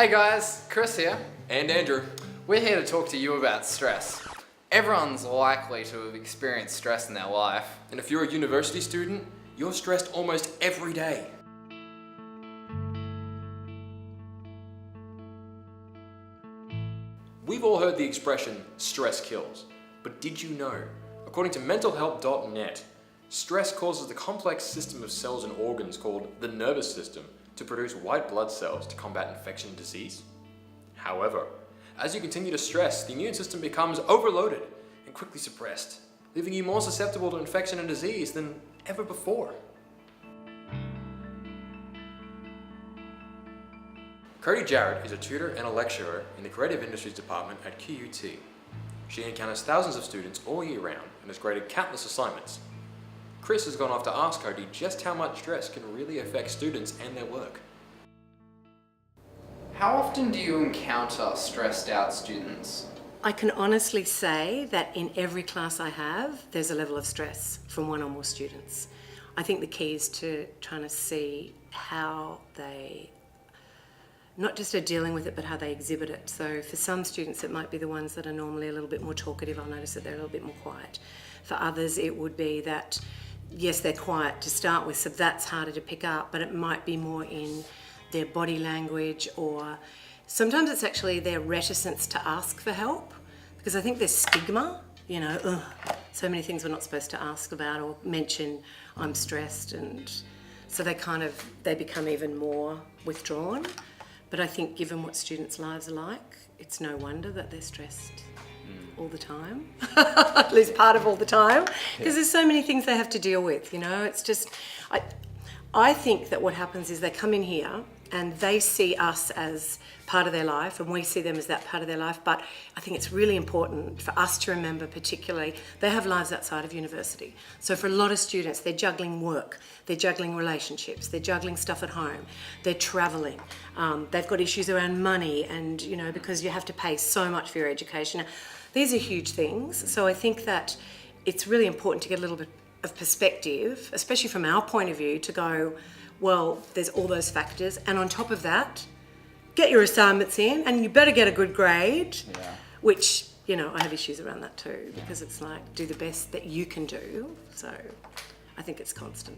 Hey guys, Chris here. And Andrew. We're here to talk to you about stress. Everyone's likely to have experienced stress in their life. And if you're a university student, you're stressed almost every day. We've all heard the expression, stress kills. But did you know? According to mentalhealth.net, stress causes the complex system of cells and organs called the nervous system to produce white blood cells to combat infection and disease. However, as you continue to stress, the immune system becomes overloaded and quickly suppressed, leaving you more susceptible to infection and disease than ever before. Cody Jarrett is a tutor and a lecturer in the Creative Industries Department at Tute. She encounters thousands of students all year round and has graded countless assignments. Chris has gone off to ask Cody just how much stress can really affect students and their work. How often do you encounter stressed out students? I can honestly say that in every class I have, there's a level of stress from one or more students. I think the key is to trying to see how they not just are dealing with it, but how they exhibit it. So for some students, it might be the ones that are normally a little bit more talkative. I'll notice that they're a little bit more quiet. For others, it would be that, yes, they're quiet to start with, so that's harder to pick up, but it might be more in their body language, or sometimes it's actually their reticence to ask for help, because I think there's stigma, so many things we're not supposed to ask about or mention, I'm stressed, and so they become even more withdrawn. But I think given what students' lives are like, it's no wonder that they're stressed all the time, at least part of all the time, because there's so many things they have to deal with, it's just, I think that what happens is they come in here and they see us as part of their life and we see them as that part of their life, but I think it's really important for us to remember, particularly, they have lives outside of university. So for a lot of students, they're juggling work, they're juggling relationships, they're juggling stuff at home, they're travelling, they've got issues around money and, because you have to pay so much for your education. These are huge things, so I think that it's really important to get a little bit of perspective, especially from our point of view, to go, well, there's all those factors, and on top of that, get your assignments in, and you better get a good grade, which, I have issues around that too, because it's like, do the best that you can do, so I think it's constant.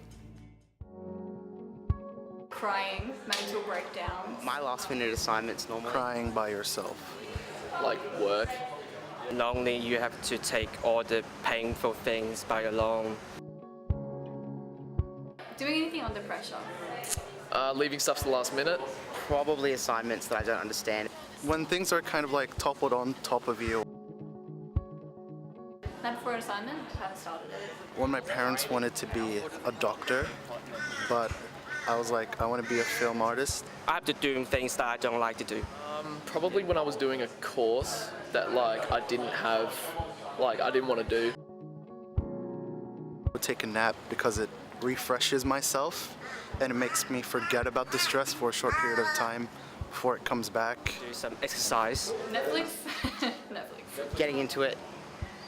Crying, mental breakdowns. My last minute assignments normally. Crying by yourself. Like work. Normally you have to take all the painful things by alone. Doing anything under pressure. Leaving stuff to the last minute. Probably assignments that I don't understand. When things are kind of like toppled on top of you. Night before an assignment, how started it? When my parents wanted to be a doctor, but I was like, I want to be a film artist. I have to do things that I don't like to do. Probably when I was doing a course that I didn't want to do. I would take a nap because it refreshes myself and it makes me forget about the stress for a short period of time before it comes back. Do some exercise. Netflix? Netflix. Getting into it,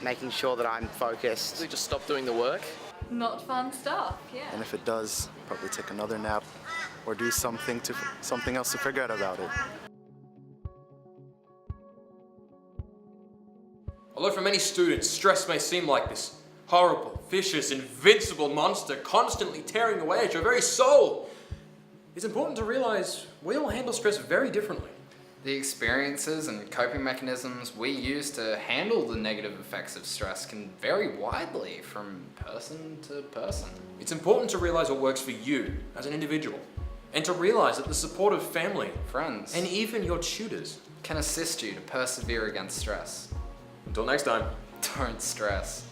making sure that I'm focused. So just stop doing the work. Not fun stuff, yeah. And if it does, probably take another nap or do something else to forget about it. Although for many students, stress may seem like this horrible, vicious, invincible monster constantly tearing away at your very soul, it's important to realize we all handle stress very differently. The experiences and coping mechanisms we use to handle the negative effects of stress can vary widely from person to person. It's important to realize what works for you as an individual, and to realize that the support of family, Friends and even your tutors can assist you to persevere against stress. Until next time. Don't stress.